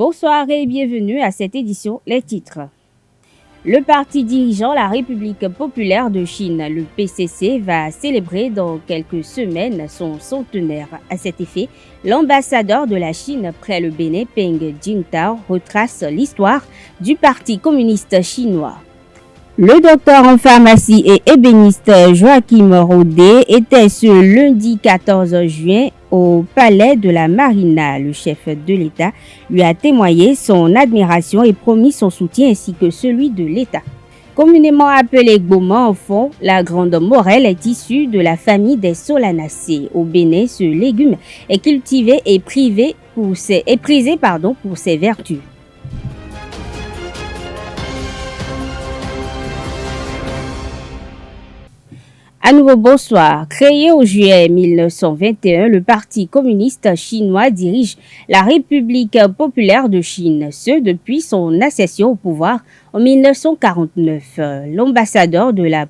Bonsoir et bienvenue à cette édition. Les titres. Le parti dirigeant la République populaire de Chine, le PCC, va célébrer dans quelques semaines son centenaire. À cet effet, l'ambassadeur de la Chine près le Bénin, Peng Jingtao, retrace l'histoire du Parti communiste chinois. Le docteur en pharmacie et ébéniste Joachim Rodet était ce lundi 14 juin au palais de la Marina. Le chef de l'État lui a témoigné son admiration et promis son soutien ainsi que celui de l'État. Communément appelée Gboma en fond, la grande morelle est issue de la famille des Solanacées. Au Bénin, ce légume est cultivé et prisé pour ses vertus. À nouveau, bonsoir. Créé en juillet 1921, le Parti communiste chinois dirige la République populaire de Chine, ce depuis son accession au pouvoir en 1949. L'ambassadeur de la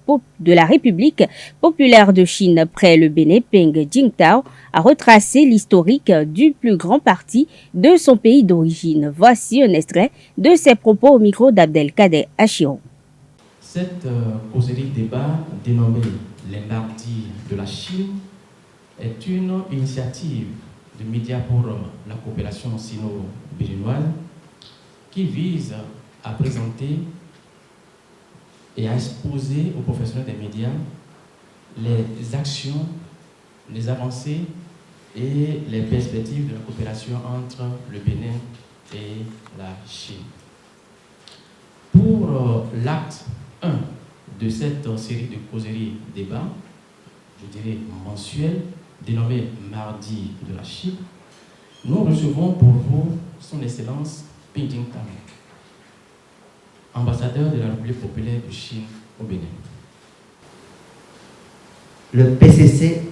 République populaire de Chine près le Bénin, Peng Jingtao, a retracé l'historique du plus grand parti de son pays d'origine. Voici un extrait de ses propos au micro d'Abdelkader Achiron. Cette causerie débat dénommée les mardis de la Chine est une initiative de médias pour la coopération sino-béninoise qui vise à présenter et à exposer aux professionnels des médias les actions, les avancées et les perspectives de la coopération entre le Bénin et la Chine. Pour l'acte 1 de cette série de causeries débats, je dirais mensuelles, dénommée Mardi de la Chine, nous recevons pour vous son Excellence Peng Jingtao, ambassadeur de la République populaire de Chine au Bénin. Le PCC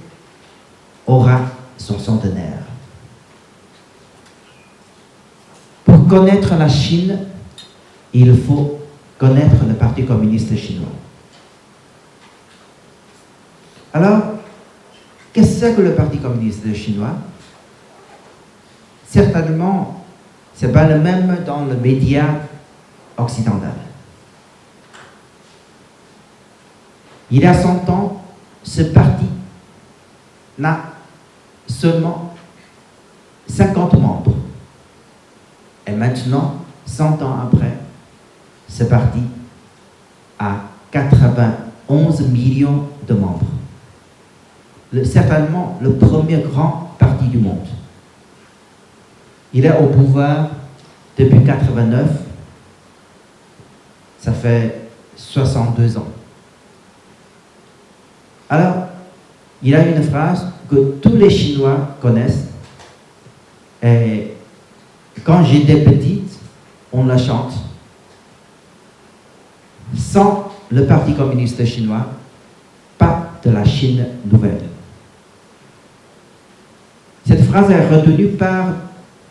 aura son centenaire. Pour connaître la Chine, il faut connaître le Parti communiste chinois. Alors, qu'est-ce que le Parti communiste chinois? Certainement, ce n'est pas le même dans le média occidental. Il y a 100 ans, ce parti n'a seulement 50 membres. Et maintenant, 100 ans après, ce parti a 91 millions de membres. Certainement le premier grand parti du monde. Il est au pouvoir depuis 1989, ça fait 62 ans. Alors, il y a une phrase que tous les Chinois connaissent, et quand j'étais petite, on la chante. Sans le Parti communiste chinois, pas de la Chine nouvelle. Cette phrase est retenue par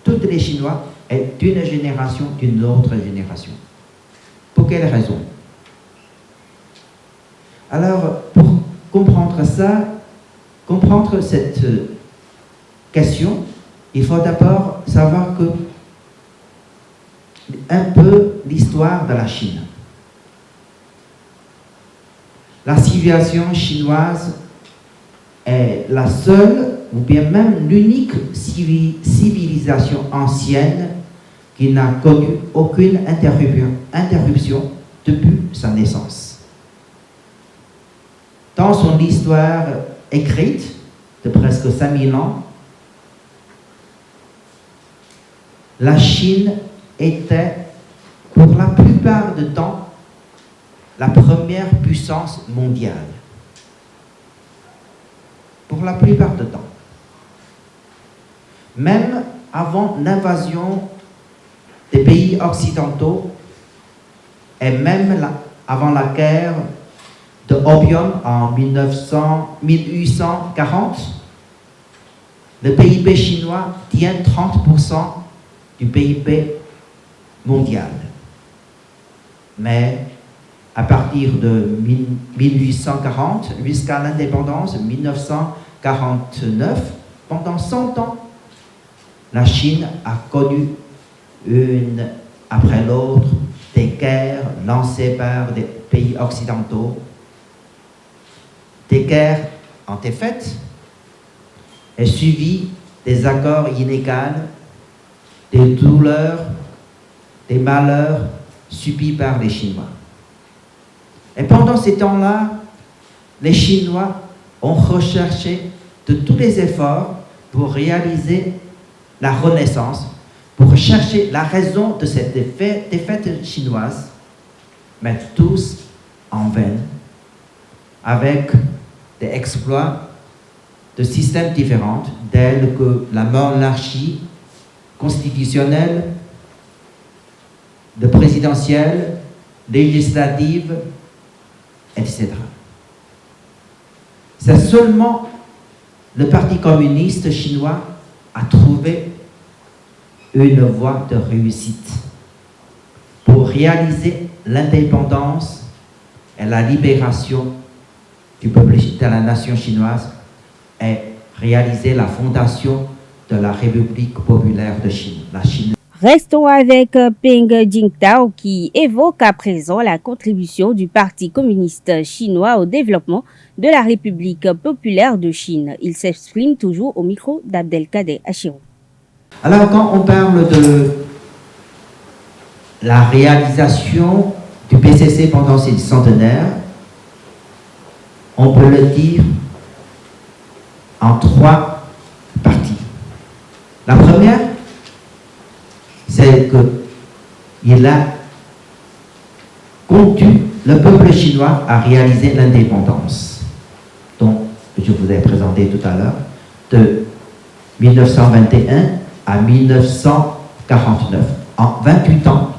tous les Chinois et d'une génération, d'une autre génération. Pour quelle raison? Alors, pour comprendre ça, comprendre cette question, il faut d'abord savoir un peu l'histoire de la Chine. La civilisation chinoise est la seule ou bien même l'unique civilisation ancienne qui n'a connu aucune interruption depuis sa naissance. Dans son histoire écrite de presque 5000 ans, la Chine était pour la plupart du temps la première puissance mondiale. Pour la plupart du temps. Même avant l'invasion des pays occidentaux et même avant la guerre de opium en 1840, le PIB chinois tient 30% du PIB mondial. Mais à partir de 1840 jusqu'à l'indépendance 1949, pendant 100 ans, la Chine a connu une après l'autre des guerres lancées par des pays occidentaux, des guerres en défaite et suivies des accords inégaux, des douleurs, des malheurs subis par les Chinois. Et pendant ces temps-là, les Chinois ont recherché de tous les efforts pour réaliser la renaissance, pour chercher la raison de cette défaite chinoise, mais tous en vain, avec des exploits de systèmes différents, tels que la monarchie constitutionnelle, le présidentiel, législative, etc. C'est seulement le Parti communiste chinois a trouvé une voie de réussite pour réaliser l'indépendance et la libération du peuple de la nation chinoise et réaliser la fondation de la République populaire de Chine, la Chine. Restons avec Peng Jingtao qui évoque à présent la contribution du Parti communiste chinois au développement de la République populaire de Chine. Il s'exprime toujours au micro d'Abdelkader Achirou. Alors quand on parle de la réalisation du PCC pendant ses centenaires, on peut le dire en trois parties. La première, c'est qu'il a conduit le peuple chinois à réaliser l'indépendance, dont je vous ai présenté tout à l'heure, de 1921 à 1949, en 28 ans.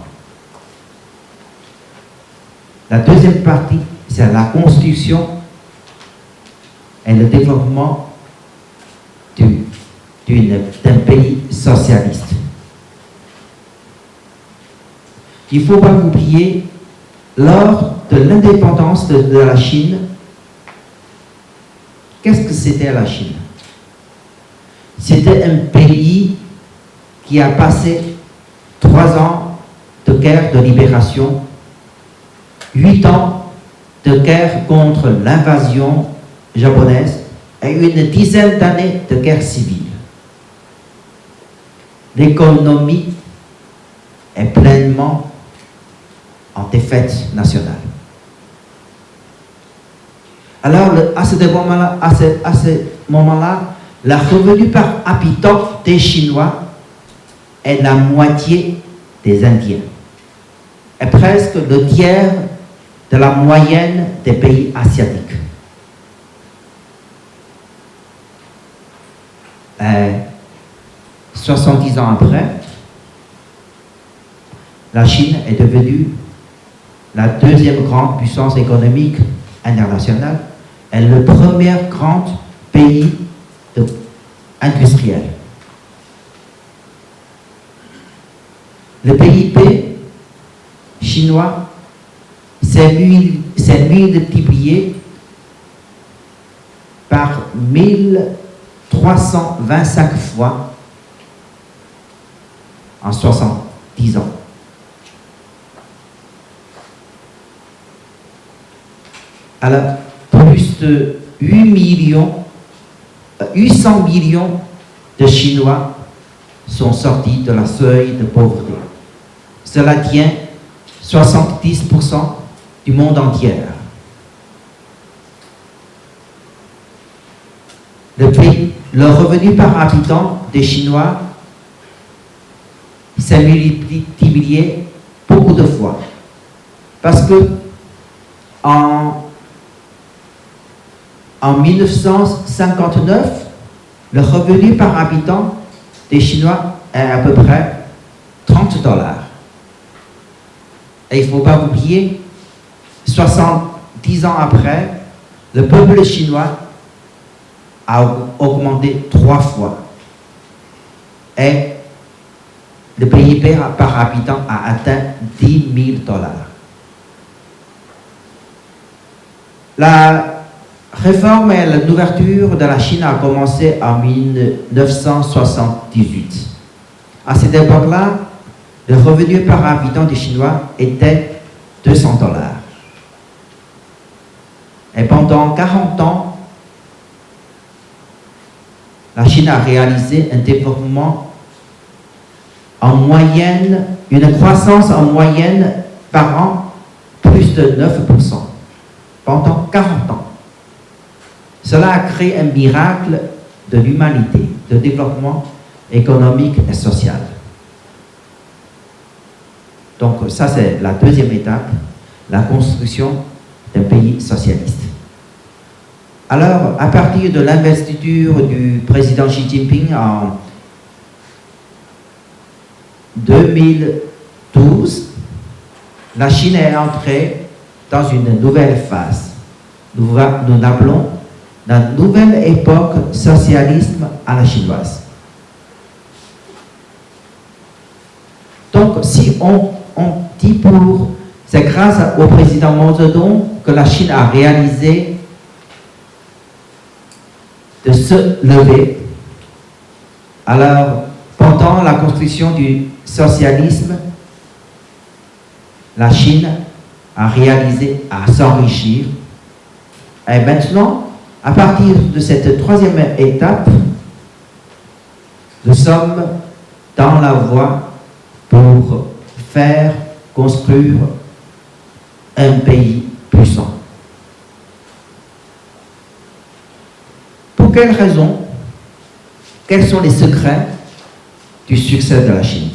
La deuxième partie, c'est la construction et le développement d'un pays socialiste. Il ne faut pas oublier, lors de l'indépendance de la Chine, qu'est-ce que c'était la Chine? C'était un pays qui a passé 3 ans de guerre de libération, 8 ans de guerre contre l'invasion japonaise et une dizaine d'années de guerre civile. L'économie est pleinement en défaite nationale. Alors, à ce moment-là, le revenu par habitant des Chinois est la moitié des Indiens, et presque le tiers de la moyenne des pays asiatiques. 70 ans après, la Chine est devenue la deuxième grande puissance économique internationale et le premier grand pays industriel. Le PIB chinois s'est multiplié par 1325 fois en 70 ans. Alors, plus de 800 millions de Chinois sont sortis de la seuil de pauvreté. Cela tient 70% du monde entier. Le revenu par habitant des Chinois s'est multiplié beaucoup de fois. Parce que en 1959, le revenu par habitant des Chinois est à peu près $30. Et il ne faut pas oublier, 70 ans après, le peuple chinois a augmenté 3 fois. Et le PIB par habitant a atteint $10 000. La réforme et l'ouverture de la Chine a commencé en 1978. À cette époque-là, le revenu par habitant des Chinois était $200. Et pendant 40 ans, la Chine a réalisé un développement en moyenne, une croissance en moyenne par an, plus de 9%, pendant 40 ans. Cela a créé un miracle de l'humanité, de développement économique et social. Donc ça, c'est la deuxième étape, la construction d'un pays socialiste. Alors, à partir de l'investiture du président Xi Jinping en 2012, la Chine est entrée dans une nouvelle phase. Nous l'appelons la nouvelle époque socialisme à la chinoise. Donc, si on dit c'est grâce au président Mao Zedong que la Chine a réalisé de se lever. Alors, pendant la construction du socialisme, la Chine a réalisé à s'enrichir. Et maintenant, à partir de cette troisième étape, nous sommes dans la voie pour faire construire un pays puissant. Pour quelles raisons? Quels sont les secrets du succès de la Chine?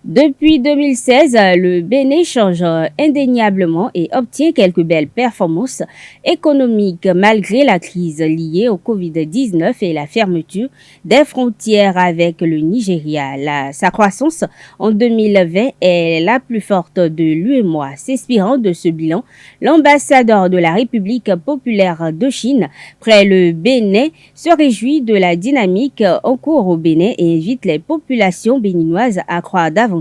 Depuis 2016, le Bénin change indéniablement et obtient quelques belles performances économiques malgré la crise liée au Covid-19 et la fermeture des frontières avec le Nigeria. Sa croissance en 2020 est la plus forte de l'UEMOA. S'inspirant de ce bilan, l'ambassadeur de la République populaire de Chine près le Bénin se réjouit de la dynamique en cours au Bénin et invite les populations béninoises à croire davantage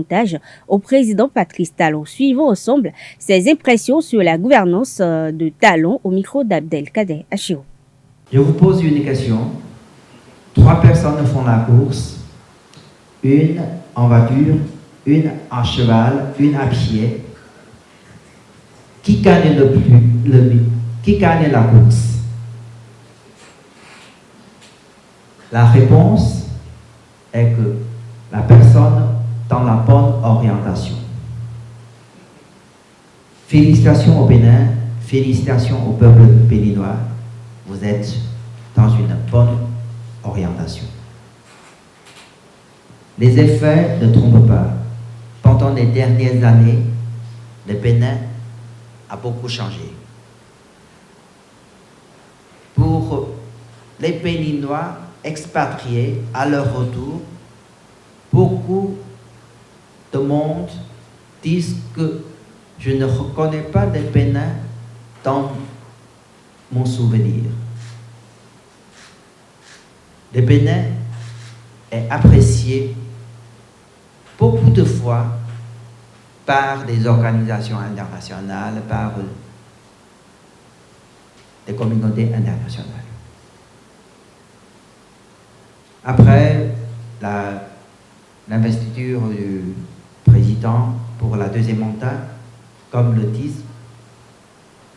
au président Patrice Talon. Suivons ensemble ses impressions sur la gouvernance de Talon au micro d'Abdelkader Achio. Je vous pose une question. 3 personnes font la course, une en voiture, une en cheval, une à pied. Qui gagne qui gagne la course? La réponse est que la personne dans la bonne orientation. Félicitations au Bénin, félicitations au peuple béninois, vous êtes dans une bonne orientation. Les effets ne trompent pas. Pendant les dernières années, le Bénin a beaucoup changé. Pour les Béninois expatriés à leur retour, beaucoup de monde disent que je ne reconnais pas le Bénin dans mon souvenir. Le Bénin est apprécié beaucoup de fois par des organisations internationales, par des communautés internationales. Après l'investiture du président pour la deuxième mandat, comme le disent,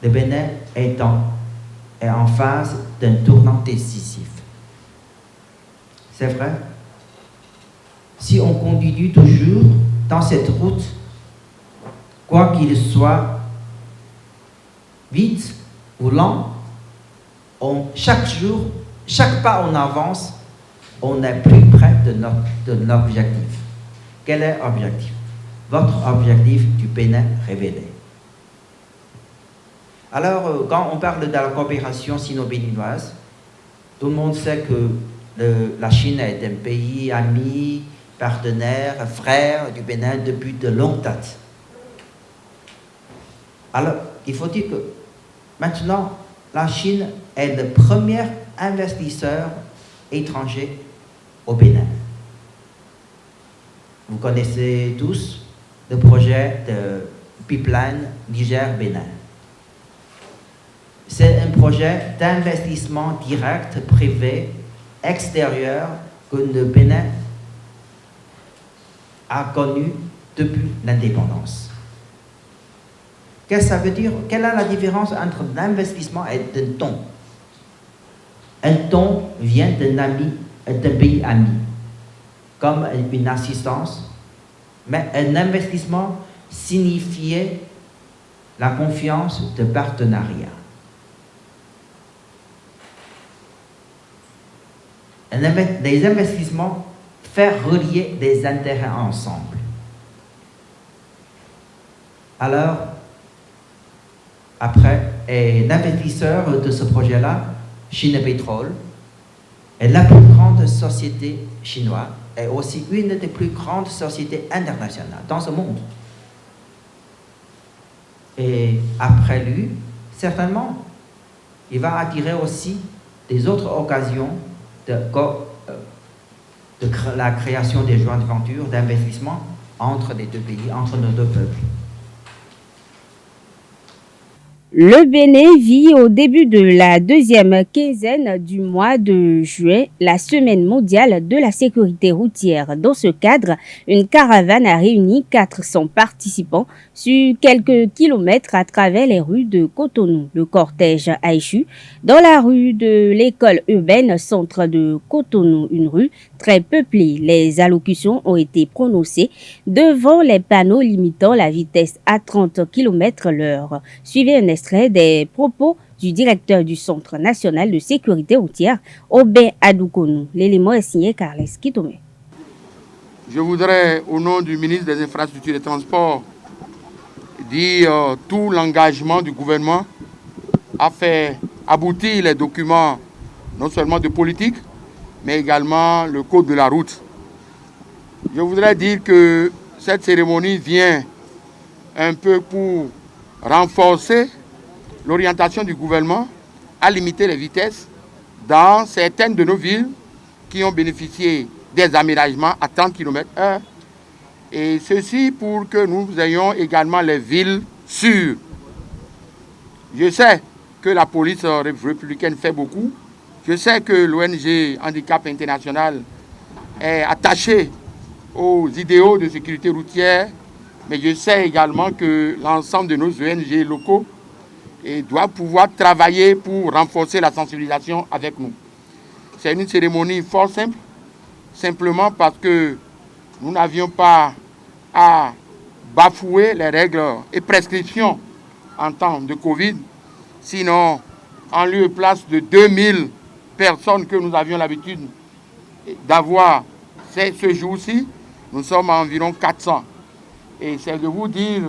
le Bénin est en phase d'un tournant décisif. C'est vrai. Si on continue toujours dans cette route, quoi qu'il soit, vite ou lent, chaque jour, chaque pas on avance, on est plus près de notre objectif. Quel est l'objectif? Votre objectif du Bénin révélé. Alors, quand on parle de la coopération sino-béninoise, tout le monde sait que la Chine est un pays ami, partenaire, frère du Bénin depuis de longue date. Alors, il faut dire que maintenant, la Chine est le premier investisseur étranger au Bénin. Vous connaissez tous le projet de pipeline Niger-Bénin. C'est un projet d'investissement direct, privé, extérieur que le Bénin a connu depuis l'indépendance. Qu'est-ce que ça veut dire? Quelle est la différence entre l'investissement et un don? Un don vient d'un pays ami, comme une assistance, mais un investissement signifiait la confiance de partenariat. Les investissements faire relier des intérêts ensemble. Alors, après, l'investisseur de ce projet-là, Chine Pétrole, est la plus grande société chinoise et aussi une des plus grandes sociétés internationales dans ce monde. Et après lui, certainement, il va attirer aussi des autres occasions de la création des joint ventures, d'investissement entre les deux pays, entre nos deux peuples. Le Bénin vit au début de la deuxième quinzaine du mois de juin la Semaine mondiale de la sécurité routière. Dans ce cadre, une caravane a réuni 400 participants sur quelques kilomètres à travers les rues de Cotonou. Le cortège a échoué dans la rue de l'école urbaine centre de Cotonou, une rue très peuplée. Les allocutions ont été prononcées devant les panneaux limitant la vitesse à 30 km/h. Suivez un extrait des propos du directeur du Centre national de sécurité routière, Aubin Adoukonou. L'élément est signé Carles Kitome. Je voudrais, au nom du ministre des Infrastructures et des Transports, dire tout l'engagement du gouvernement à faire aboutir les documents, non seulement de politique, mais également le code de la route. Je voudrais dire que cette cérémonie vient un peu pour renforcer l'orientation du gouvernement à limiter les vitesses dans certaines de nos villes qui ont bénéficié des aménagements à 30 km/h. Et ceci pour que nous ayons également les villes sûres. Je sais que la police républicaine fait beaucoup. Je sais que l'ONG Handicap International est attachée aux idéaux de sécurité routière, mais je sais également que l'ensemble de nos ONG locaux doivent pouvoir travailler pour renforcer la sensibilisation avec nous. C'est une cérémonie fort simple, simplement parce que nous n'avions pas à bafouer les règles et prescriptions en temps de Covid. Sinon, en lieu et place de 2000 personnes que nous avions l'habitude d'avoir ce jour-ci, nous sommes à environ 400. Et c'est de vous dire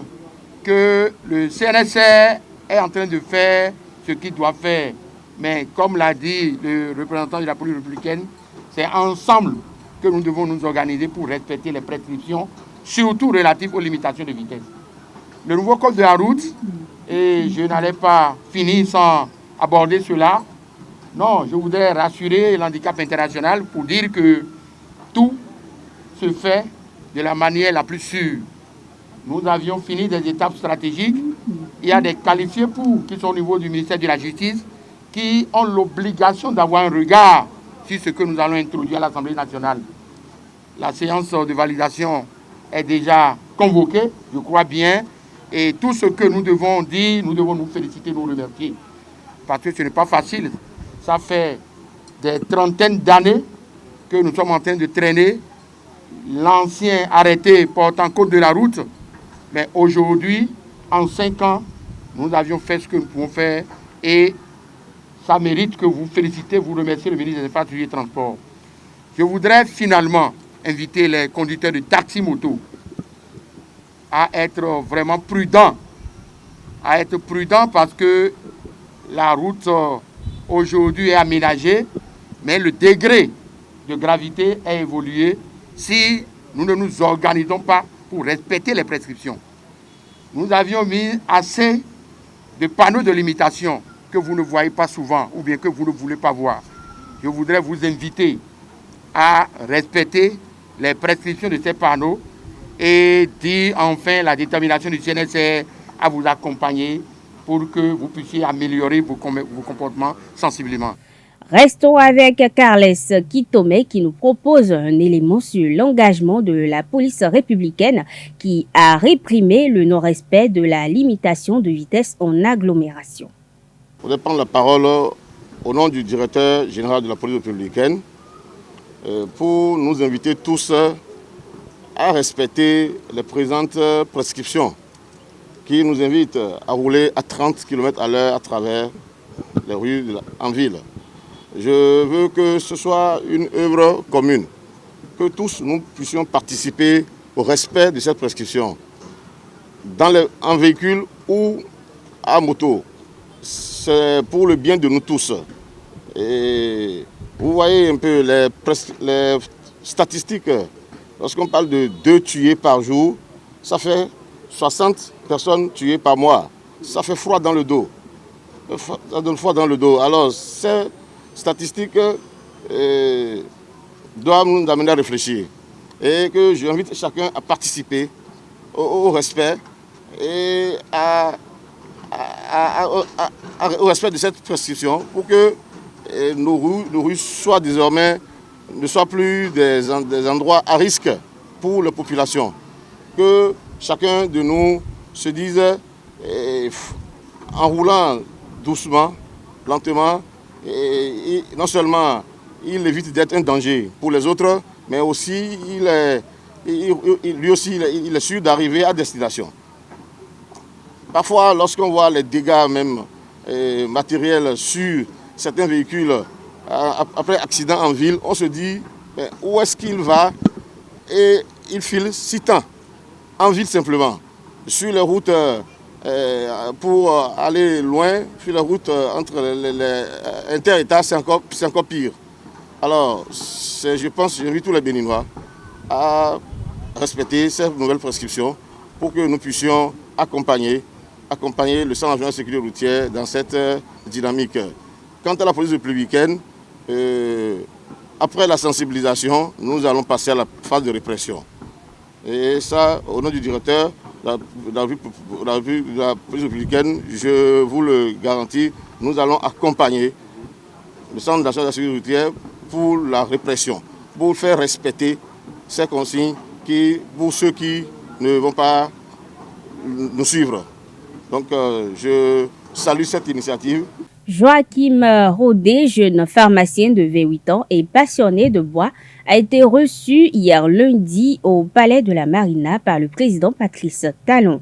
que le CNSR est en train de faire ce qu'il doit faire. Mais comme l'a dit le représentant de la police républicaine, c'est ensemble que nous devons nous organiser pour respecter les prescriptions, surtout relatives aux limitations de vitesse. Le nouveau code de la route, et je n'allais pas finir sans aborder cela, non, je voudrais rassurer l'handicap international pour dire que tout se fait de la manière la plus sûre. Nous avions fini des étapes stratégiques. Il y a des qualifiés qui sont au niveau du ministère de la Justice qui ont l'obligation d'avoir un regard sur ce que nous allons introduire à l'Assemblée nationale. La séance de validation est déjà convoquée, je crois bien, et tout ce que nous devons dire, nous devons nous féliciter, nous remercier. Parce que ce n'est pas facile. Ça fait des trentaines d'années que nous sommes en train de traîner l'ancien arrêté portant code de la route. Mais aujourd'hui, en 5 ans, nous avions fait ce que nous pouvons faire et ça mérite que vous félicitez, vous remerciez le ministre des Infrastructures et des Transports. Je voudrais finalement inviter les conducteurs de taxi-moto à être vraiment prudents. À être prudents parce que la route aujourd'hui est aménagée, mais le degré de gravité a évolué si nous ne nous organisons pas pour respecter les prescriptions. Nous avions mis assez de panneaux de limitation que vous ne voyez pas souvent ou bien que vous ne voulez pas voir. Je voudrais vous inviter à respecter les prescriptions de ces panneaux et dire enfin la détermination du CNSR à vous accompagner pour que vous puissiez améliorer vos comportements sensiblement. Restons avec Carles Kitome qui nous propose un élément sur l'engagement de la police républicaine qui a réprimé le non-respect de la limitation de vitesse en agglomération. Je voudrais prendre la parole au nom du directeur général de la police républicaine pour nous inviter tous à respecter les présentes prescriptions qui nous invitent à rouler à 30 km à l'heure à travers les rues en ville. Je veux que ce soit une œuvre commune, que tous nous puissions participer au respect de cette prescription, en véhicule ou à moto. C'est pour le bien de nous tous. Et vous voyez un peu les statistiques. Lorsqu'on parle de 2 tués par jour, ça fait 60 personnes tuées par mois. Ça fait froid dans le dos. Ça donne froid dans le dos. Alors, ces statistiques doivent nous amener à réfléchir. Et que j'invite chacun à participer au respect et au respect de cette prescription pour que nos rues soient désormais ne soient plus des endroits à risque pour la population. Que chacun de nous se dise, en roulant doucement, lentement, et non seulement il évite d'être un danger pour les autres, mais aussi lui aussi il est sûr d'arriver à destination. Parfois, lorsqu'on voit les dégâts même matériels sur certains véhicules après accident en ville, on se dit où est-ce qu'il va et il file si tant en ville simplement. Sur les routes pour aller loin, sur les routes entre les inter-États, c'est encore pire. Alors, je pense que j'invite tous les Béninois à respecter ces nouvelles prescriptions pour que nous puissions accompagner le Centre national de sécurité routière dans cette dynamique. Quant à la police républicaine, après la sensibilisation, nous allons passer à la phase de répression. Et ça, au nom du directeur de la police républicaine, je vous le garantis, nous allons accompagner le Centre national de sécurité routière pour la répression, pour faire respecter ces consignes pour ceux qui ne vont pas nous suivre. Donc, je salue cette initiative. Joachim Rodé, jeune pharmacien de 28 ans et passionné de bois, a été reçu hier lundi au Palais de la Marina par le président Patrice Talon.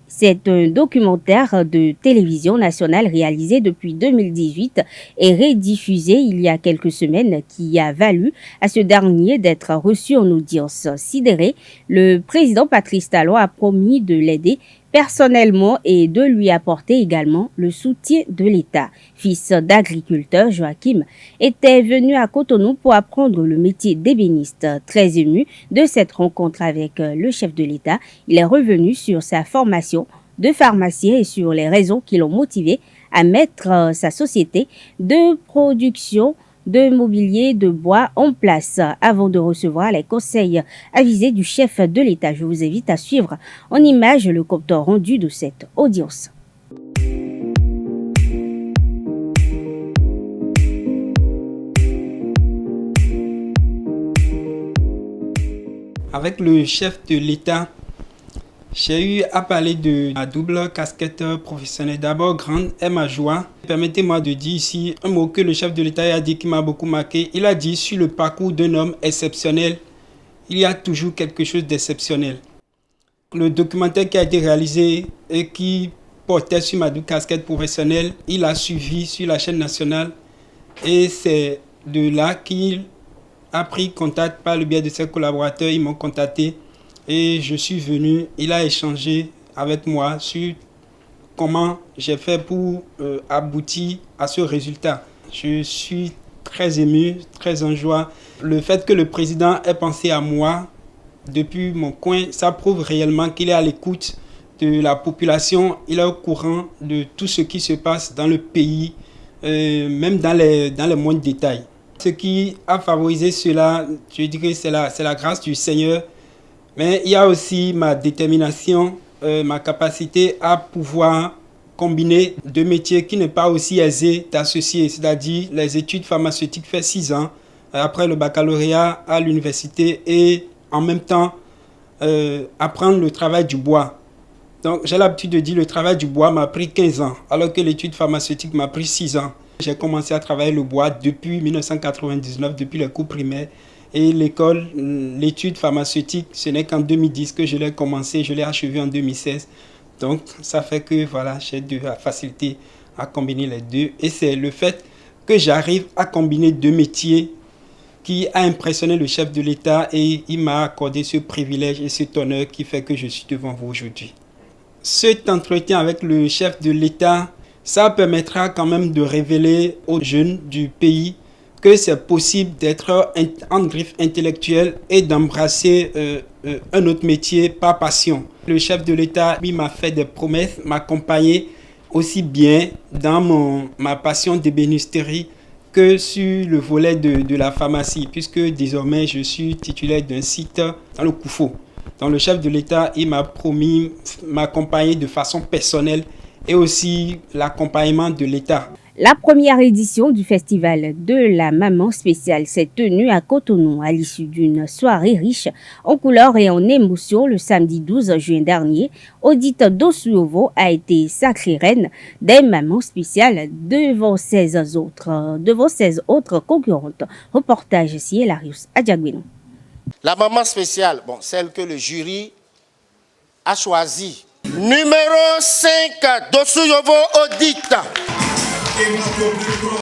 C'est un documentaire de télévision nationale réalisé depuis 2018 et rediffusé il y a quelques semaines qui a valu à ce dernier d'être reçu en audience sidéré. Le président Patrice Talon a promis de l'aider personnellement et de lui apporter également le soutien de l'État. Fils d'agriculteur, Joachim était venu à Cotonou pour apprendre le métier d'ébéniste. Très ému de cette rencontre avec le chef de l'État, il est revenu sur sa formation de pharmacien et sur les raisons qui l'ont motivé à mettre sa société de production de mobilier de bois en place. Avant de recevoir les conseils avisés du chef de l'État, je vous invite à suivre en image le compte rendu de cette audience. Avec le chef de l'État, j'ai eu à parler de ma double casquette professionnelle. D'abord, grande est ma joie. Permettez-moi de dire ici un mot que le chef de l'État a dit qui m'a beaucoup marqué. Il a dit, sur le parcours d'un homme exceptionnel, il y a toujours quelque chose d'exceptionnel. Le documentaire qui a été réalisé et qui portait sur ma double casquette professionnelle, il a suivi sur la chaîne nationale. Et c'est de là qu'il a pris contact par le biais de ses collaborateurs. Ils m'ont contacté. Et je suis venu, il a échangé avec moi sur comment j'ai fait pour aboutir à ce résultat. Je suis très ému, très en joie. Le fait que le président ait pensé à moi depuis mon coin, ça prouve réellement qu'il est à l'écoute de la population. Il est au courant de tout ce qui se passe dans le pays, même dans les moindres détails. Ce qui a favorisé cela, je dirais, c'est la grâce du Seigneur. Mais il y a aussi ma détermination, ma capacité à pouvoir combiner deux métiers qui n'est pas aussi aisé d'associer, c'est-à-dire les études pharmaceutiques fait 6 ans, après le baccalauréat à l'université et en même temps apprendre le travail du bois. Donc j'ai l'habitude de dire le travail du bois m'a pris 15 ans, alors que l'étude pharmaceutique m'a pris 6 ans. J'ai commencé à travailler le bois depuis 1999, depuis les cours primaires. Et l'école, l'étude pharmaceutique, ce n'est qu'en 2010 que je l'ai commencé, je l'ai achevé en 2016. Donc ça fait que voilà, j'ai de la facilité à combiner les deux. Et c'est le fait que j'arrive à combiner deux métiers qui a impressionné le chef de l'État et il m'a accordé ce privilège et cet honneur qui fait que je suis devant vous aujourd'hui. Cet entretien avec le chef de l'État, ça permettra quand même de révéler aux jeunes du pays que c'est possible d'être en griffe intellectuelle et d'embrasser un autre métier par passion. Le chef de l'État, lui, m'a fait des promesses, m'a accompagné aussi bien dans ma passion d'ébénisterie que sur le volet de la pharmacie, puisque désormais je suis titulaire d'un site dans le Koufo. Donc le chef de l'État, il m'a promis m'accompagner de façon personnelle et aussi l'accompagnement de l'État. La première édition du festival de la Maman spéciale s'est tenue à Cotonou à l'issue d'une soirée riche en couleurs et en émotions le samedi 12 juin dernier. Odite Dosuovo a été sacrée reine des Mamans spéciales devant 16 autres concurrentes. Reportage ici, Elarius Adjagwino. La maman spéciale, celle que le jury a choisie. Numéro 5, Dosuovo Odite.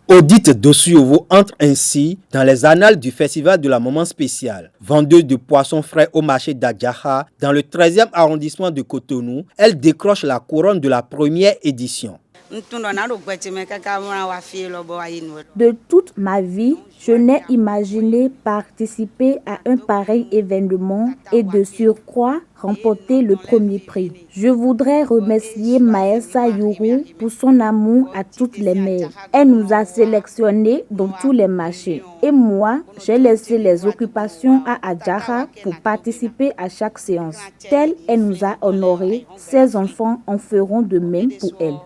Odite Dosuovo entre ainsi dans les annales du festival de la maman spéciale. Vendeuse de poissons frais au marché d'Adjaha, dans le 13e arrondissement de Cotonou, elle décroche la couronne de la première édition. De toute ma vie, je n'ai imaginé participer à un pareil événement et de surcroît remporter le premier prix. Je voudrais remercier Maëssa Yourou pour son amour à toutes les mères. Elle nous a sélectionnés dans tous les marchés. Et moi, j'ai laissé les occupations à Adjaha pour participer à chaque séance. Telle elle nous a honorés, ses enfants en feront de même pour elle.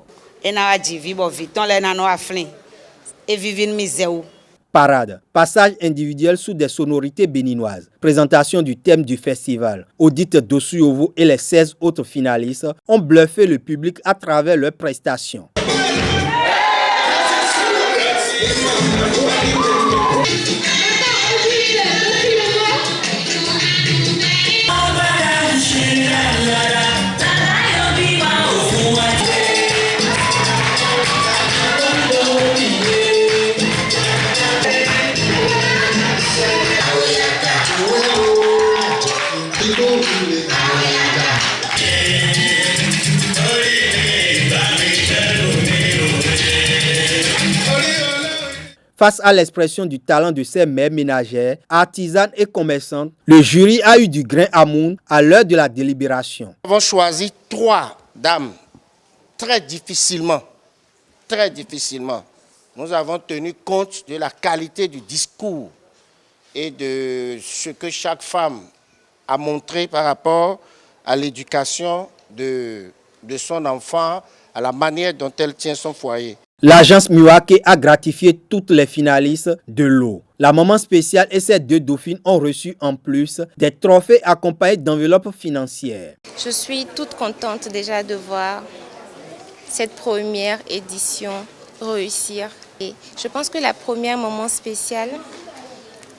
Parade, passage individuel sous des sonorités béninoises. Présentation du thème du festival. Odite Dosuovo et les 16 autres finalistes ont bluffé le public à travers leurs prestations. Face à l'expression du talent de ces mères ménagères, artisanes et commerçantes, le jury a eu du grain à moudre à l'heure de la délibération. Nous avons choisi 3 dames très difficilement. Nous avons tenu compte de la qualité du discours et de ce que chaque femme a montré par rapport à l'éducation de son enfant, à la manière dont elle tient son foyer. L'agence Miwake a gratifié toutes les finalistes de l'eau. La maman spéciale et ses 2 dauphines ont reçu en plus des trophées accompagnés d'enveloppes financières. Je suis toute contente déjà de voir cette première édition réussir. Et je pense que la première maman spéciale,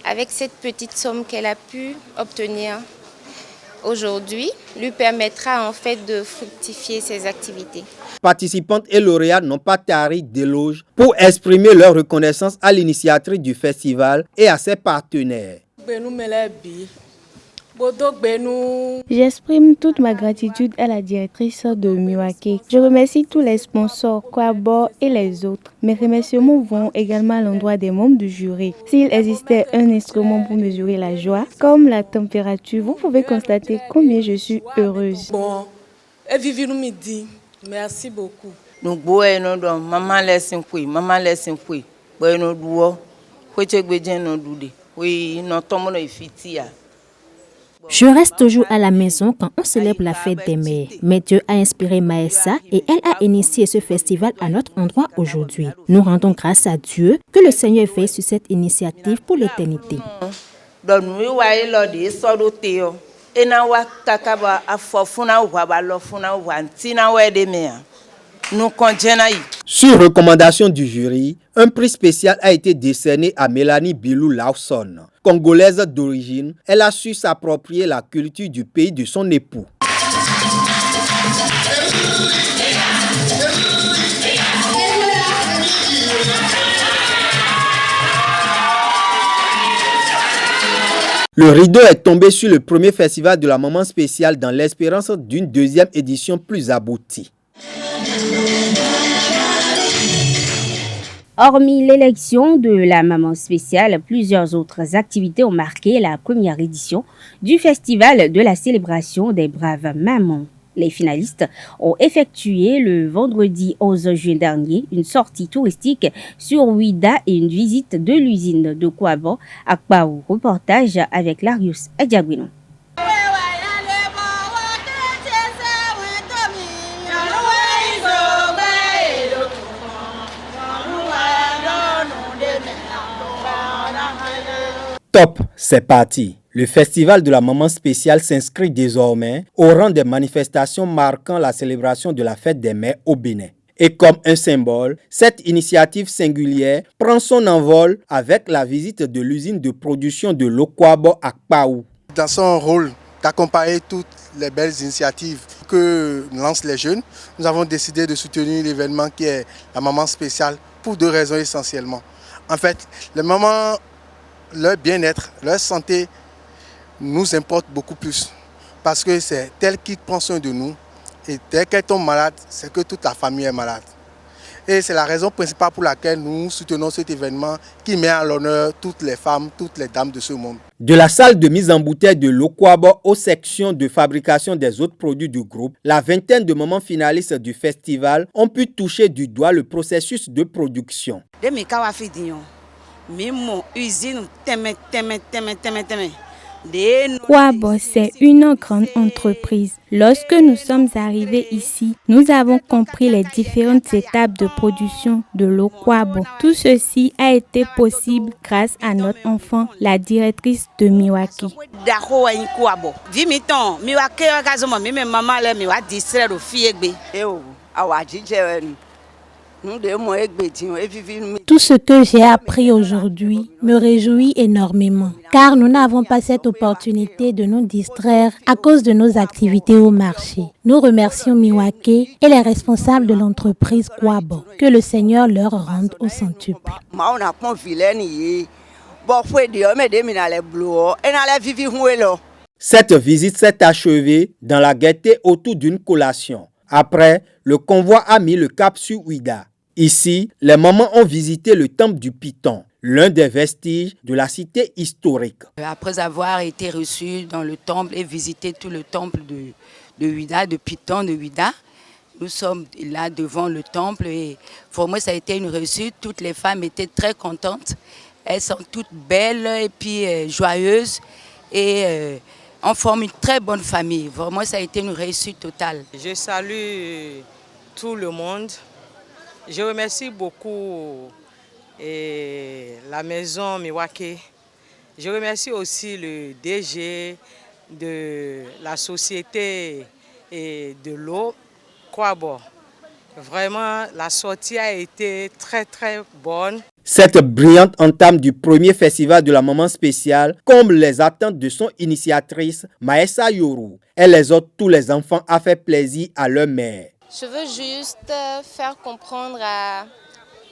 avec cette petite somme qu'elle a pu obtenir aujourd'hui, lui permettra en fait de fructifier ses activités. Participantes et lauréats n'ont pas tari d'éloges pour exprimer leur reconnaissance à l'initiatrice du festival et à ses partenaires. J'exprime toute ma gratitude à la directrice de Miwake. Je remercie tous les sponsors, Quabor et les autres. Mes remerciements vont également à l'endroit des membres du jury. S'il existait un instrument pour mesurer la joie, comme la température, vous pouvez constater combien je suis heureuse. Merci beaucoup. Je reste toujours à la maison quand on célèbre la fête des mères. Mais Dieu a inspiré Maessa et elle a initié ce festival à notre endroit aujourd'hui. Nous rendons grâce à Dieu que le Seigneur veille sur cette initiative pour l'éternité. Sur recommandation du jury, un prix spécial a été décerné à Mélanie Bilou Lawson. Congolaise d'origine, elle a su s'approprier la culture du pays de son époux. Le rideau est tombé sur le premier festival de la maman spéciale dans l'espérance d'une deuxième édition plus aboutie. Hormis l'élection de la maman spéciale, plusieurs autres activités ont marqué la première édition du festival de la célébration des braves mamans. Les finalistes ont effectué le vendredi 11 juin dernier une sortie touristique sur Ouida et une visite de l'usine de Kouabo à Kpaou. Reportage avec Larius Adjagouinon. Top, c'est parti. Le festival de la maman spéciale s'inscrit désormais au rang des manifestations marquant la célébration de la fête des mères au Bénin. Et comme un symbole, cette initiative singulière prend son envol avec la visite de l'usine de production de l'Okwabo à Kpaou. Dans son rôle d'accompagner toutes les belles initiatives que lancent les jeunes, nous avons décidé de soutenir l'événement qui est la maman spéciale pour deux raisons essentiellement. En fait, les mamans, leur bien-être, leur santé nous importe beaucoup plus parce que c'est elle qui prend soin de nous et dès qu'elle tombe malade, c'est que toute la famille est malade. Et c'est la raison principale pour laquelle nous soutenons cet événement qui met à l'honneur toutes les femmes, toutes les dames de ce monde. De la salle de mise en bouteille de l'Okwabo aux sections de fabrication des autres produits du groupe, la vingtaine de mamans finalistes du festival ont pu toucher du doigt le processus de production. Kouabo, c'est une grande entreprise. Lorsque nous sommes arrivés ici, nous avons compris les différentes étapes de production de l'eau Kouabo. Tout ceci a été possible grâce à notre enfant, la directrice de Miwaki. Tout ce que j'ai appris aujourd'hui me réjouit énormément, car nous n'avons pas cette opportunité de nous distraire à cause de nos activités au marché. Nous remercions Miwake et les responsables de l'entreprise Kouabo. Que le Seigneur leur rende au centuple. Cette visite s'est achevée dans la gaieté autour d'une collation. Après, le convoi a mis le cap sur Ouida. Ici, les mamans ont visité le temple du Python, l'un des vestiges de la cité historique. Après avoir été reçus dans le temple et visité tout le temple de Ouida, de Python de Ouida, nous sommes là devant le temple et pour moi ça a été une réussite. Toutes les femmes étaient très contentes. Elles sont toutes belles et puis joyeuses et on forme une très bonne famille. Vraiment ça a été une réussite totale. Je salue tout le monde. Je remercie beaucoup la maison Miwake. Je remercie aussi le DG de la société de l'eau, Kouabo. Vraiment, la sortie a été très très bonne. Cette brillante entame du premier festival de la maman spéciale comble les attentes de son initiatrice, Maessa Yoru. Elle exhorte tous les enfants à faire plaisir à leur mère. Je veux juste faire comprendre à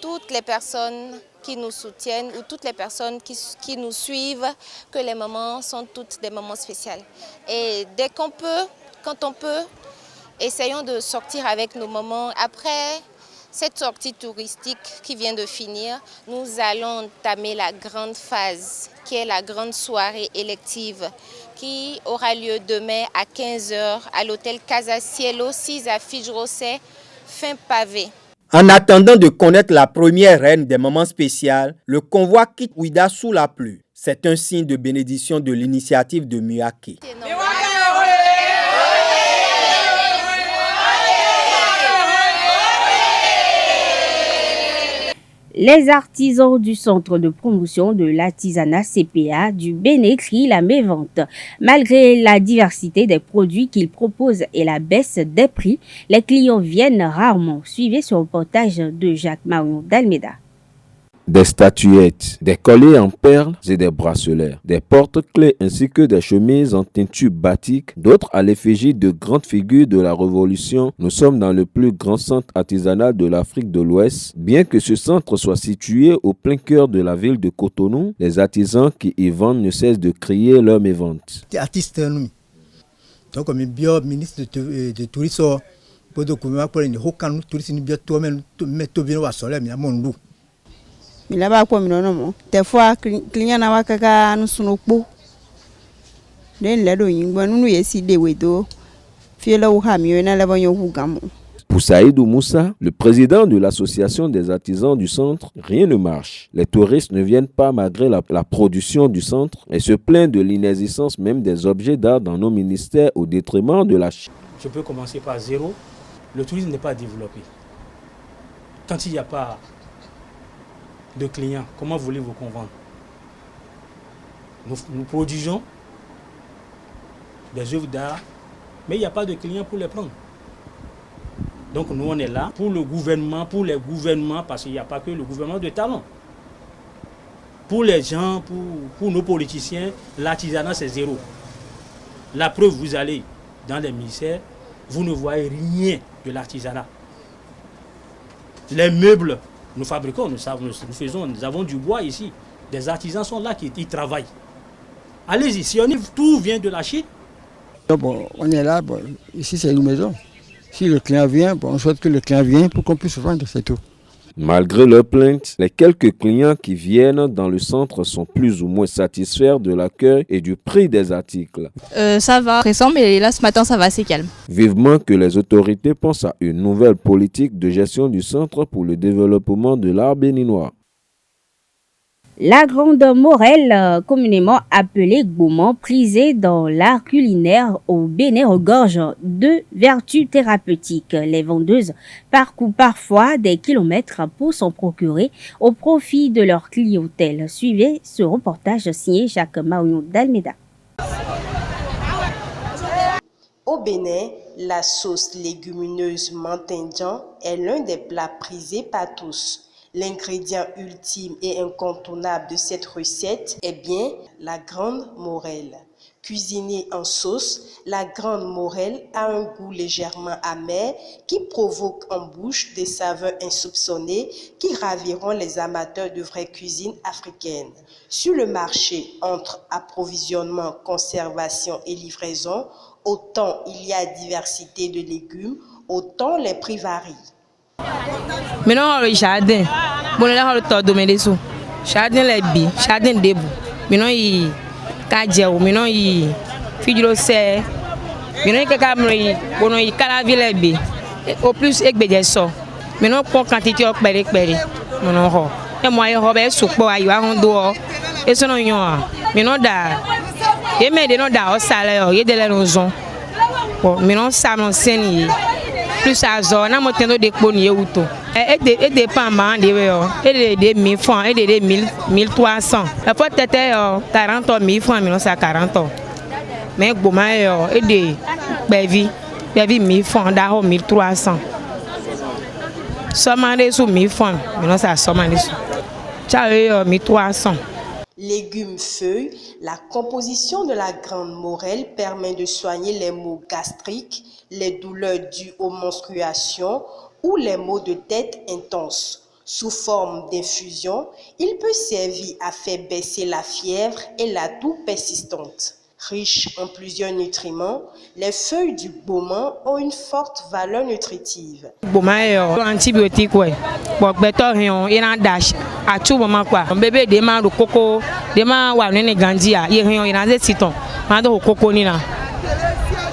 toutes les personnes qui nous soutiennent ou toutes les personnes qui nous suivent que les mamans sont toutes des mamans spéciales. Et dès qu'on peut, quand on peut, essayons de sortir avec nos mamans. Après cette sortie touristique qui vient de finir, nous allons entamer la grande phase qui est la grande soirée élective qui aura lieu demain à 15h à l'hôtel Casa Cielo 6 à Fijrosset, fin pavé. En attendant de connaître la première reine des mamans spéciales, le convoi quitte Ouida sous la pluie. C'est un signe de bénédiction de l'initiative de Miwake. Les artisans du centre de promotion de l'artisanat CPA du Bénin crient la mévente. Malgré la diversité des produits qu'ils proposent et la baisse des prix, les clients viennent rarement. Suivez ce reportage de Jacques Marion d'Almeida. Des statuettes, des colliers en perles et des bracelets, des porte-clés ainsi que des chemises en teinture batik, d'autres à l'effigie de grandes figures de la Révolution. Nous sommes dans le plus grand centre artisanal de l'Afrique de l'Ouest. Bien que ce centre soit situé au plein cœur de la ville de Cotonou, les artisans qui y vendent ne cessent de crier leur mévente. Artiste, donc comme bio ministre de tourisme, pour le gouvernement pour les hokanu tourisme bio tout même mettre bien au soleil mais à mon loup. Milaba kwa minono des fois client na wakaka nusunokpo den ledo yingba nunu yesi dewedo fiela uhamio na labanyo hugamo. Pour Saïdou Moussa, le président de l'association des artisans du centre, rien ne marche. Les touristes ne viennent pas malgré la production du centre et se plaignent de l'inexistence même des objets d'art dans nos ministères au détriment de la Chine. Je peux commencer par zéro. Le tourisme n'est pas développé. Quand il n'y a pas de clients, comment voulez-vous qu'on vende? Nous produisons des œuvres d'art, mais il n'y a pas de clients pour les prendre. Donc nous on est là pour le gouvernement, pour les gouvernements, parce qu'il n'y a pas que le gouvernement de talent. Pour les gens, pour nos politiciens, l'artisanat c'est zéro. La preuve, vous allez dans les ministères, vous ne voyez rien de l'artisanat. Les meubles, nous fabriquons, nous avons du bois ici. Des artisans sont là qui travaillent. Allez-y, si tout vient de la Chine. Bon, on est là, bon, ici c'est une maison. Si le client vient, bon, on souhaite que le client vienne pour qu'on puisse vendre, c'est tout. Malgré leurs plaintes, les quelques clients qui viennent dans le centre sont plus ou moins satisfaits de l'accueil et du prix des articles. Ça va, récent, mais là ce matin ça va assez calme. Vivement que les autorités pensent à une nouvelle politique de gestion du centre pour le développement de l'art béninois. La grande morelle, communément appelée gourmand, prisée dans l'art culinaire au Bénin, regorge de vertus thérapeutiques. Les vendeuses parcourent parfois des kilomètres pour s'en procurer au profit de leur clientèle. Suivez ce reportage signé Jacques Marion d'Almeida. Au Bénin, la sauce légumineuse mantindjan est l'un des plats prisés par tous. L'ingrédient ultime et incontournable de cette recette est bien la grande morelle. Cuisinée en sauce, la grande morelle a un goût légèrement amer qui provoque en bouche des saveurs insoupçonnées qui raviront les amateurs de vraie cuisine africaine. Sur le marché, entre approvisionnement, conservation et livraison, autant il y a diversité de légumes, autant les prix varient. Maintenant le jardin, bon là le temps domaine des sous. Jardin les bi, jardin debout. Maintenant il cadjeu, maintenant il figure c'est. Maintenant il cagamri, bon il calavi les bi. Au plus ekbedje so. Maintenant pour quantité au pere. Maintenant ho. Et moi il robert soupo ayo hondo. Et sono yon. Maintenant da. Et mais de non da au salaire, il de la raison. Bon, maintenant ça non seni. Plus à zone, on a monté des poniers auto. Et des pambans, des 1000 francs, et des 1300. La fois c'était 40 000 francs, mais non c'est 40 ans. Mais bon, et des bébés, 1000 francs, d'argent 1300. Seulement des sous 1000 francs, mais non c'est seulement des sous. Ciao 1300. Légumes feuilles, la composition de la grande morelle permet de soigner les maux gastriques, les douleurs dues aux menstruations ou les maux de tête intenses. Sous forme d'infusion, il peut servir à faire baisser la fièvre et la toux persistante. Riches en plusieurs nutriments, les feuilles du gourmand ont une forte valeur nutritive. Antibiotique ouais. Bon beto rien, il en dash. A tout moment quoi. Bébé demande au coco, demande wa nene gandia, il rien il en des citons. Mando au coco ni là.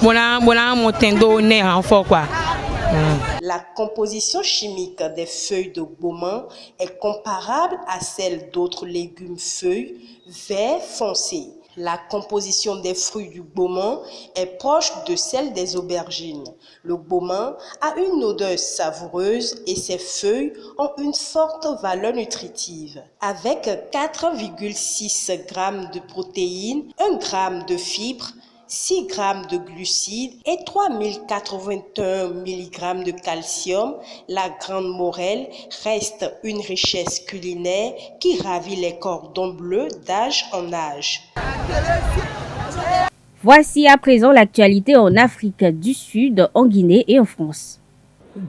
Bona motendo né en fort quoi. La composition chimique des feuilles de gourmand est comparable à celle d'autres légumes feuilles vert foncé. La composition des fruits du gboman est proche de celle des aubergines. Le gboman a une odeur savoureuse et ses feuilles ont une forte valeur nutritive. Avec 4,6 g de protéines, 1 g de fibres, 6 g de glucides et 3081 mg de calcium, la Grande Morelle reste une richesse culinaire qui ravit les cordons bleus d'âge en âge. Voici à présent l'actualité en Afrique du Sud, en Guinée et en France.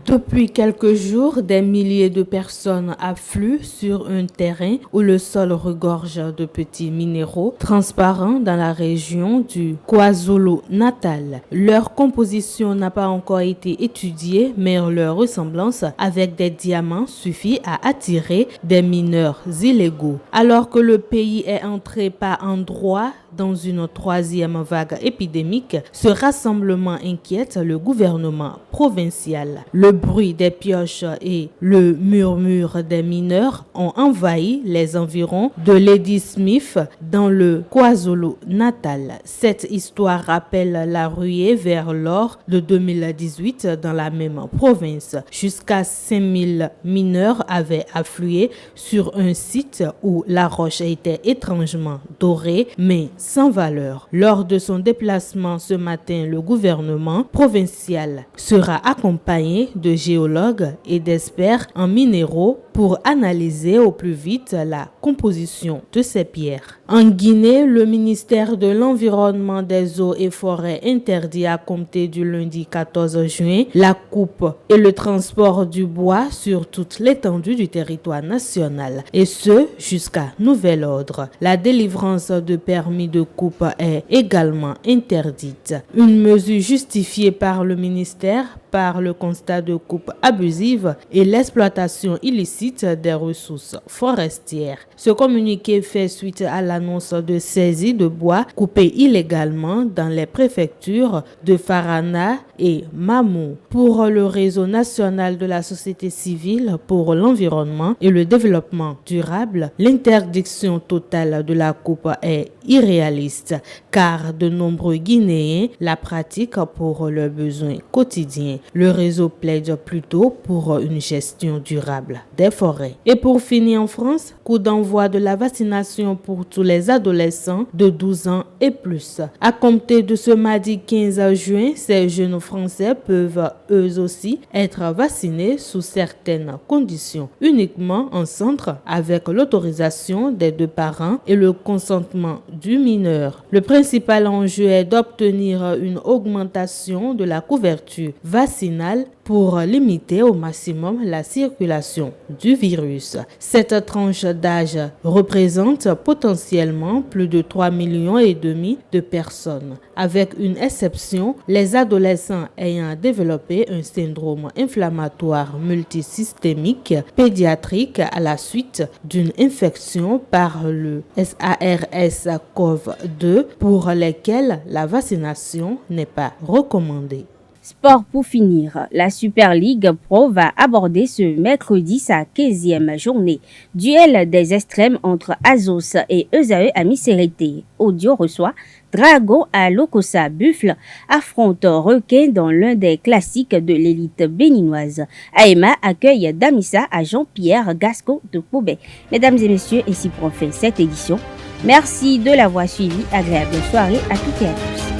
Depuis quelques jours, des milliers de personnes affluent sur un terrain où le sol regorge de petits minéraux transparents dans la région du KwaZulu-Natal. Leur composition n'a pas encore été étudiée, mais leur ressemblance avec des diamants suffit à attirer des mineurs illégaux. Alors que le pays est entré par endroits dans une troisième vague épidémique, ce rassemblement inquiète le gouvernement provincial. Le bruit des pioches et le murmure des mineurs ont envahi les environs de Ladysmith dans le KwaZulu-Natal. Cette histoire rappelle la ruée vers l'or de 2018 dans la même province. Jusqu'à 5000 mineurs avaient afflué sur un site où la roche était étrangement dorée, mais sans valeur. Lors de son déplacement ce matin, le gouvernement provincial sera accompagné de géologues et d'experts en minéraux pour analyser au plus vite la composition de ces pierres. En Guinée, le ministère de l'Environnement, des Eaux et Forêts interdit à compter du lundi 14 juin la coupe et le transport du bois sur toute l'étendue du territoire national, et ce jusqu'à nouvel ordre. La délivrance de permis de coupe est également interdite. Une mesure justifiée par le ministère par le constat de coupe abusive et l'exploitation illicite des ressources forestières. Ce communiqué fait suite à l'annonce de saisie de bois coupé illégalement dans les préfectures de Farana et Mamou. Pour le réseau national de la société civile pour l'environnement et le développement durable, l'interdiction totale de la coupe est irréaliste car de nombreux Guinéens la pratiquent pour leurs besoins quotidiens. Le réseau plaide plutôt pour une gestion durable des forêts. Et pour finir en France, coup d'envoi de la vaccination pour tous les adolescents de 12 ans et plus. À compter de ce mardi 15 juin, ces jeunes Français peuvent eux aussi être vaccinés sous certaines conditions, uniquement en centre avec l'autorisation des deux parents et le consentement du mineur. Le principal enjeu est d'obtenir une augmentation de la couverture vaccinale pour limiter au maximum la circulation du virus. Cette tranche d'âge représente potentiellement plus de 3,5 millions de personnes, avec une exception, les adolescents ayant développé un syndrome inflammatoire multisystémique pédiatrique à la suite d'une infection par le SARS-CoV-2 pour lesquels la vaccination n'est pas recommandée. Sport pour finir, la Super League Pro va aborder ce mercredi sa 15e journée. Duel des extrêmes entre Azos et Esae à Miserete. Audio reçoit Dragon à Lokossa. Buffle affronte Requin dans l'un des classiques de l'élite béninoise. Aema accueille Damissa à Jean-Pierre Gasco de Poubet. Mesdames et messieurs, ici pour fin cette édition. Merci de l'avoir suivi. Agréable soirée à toutes et à tous.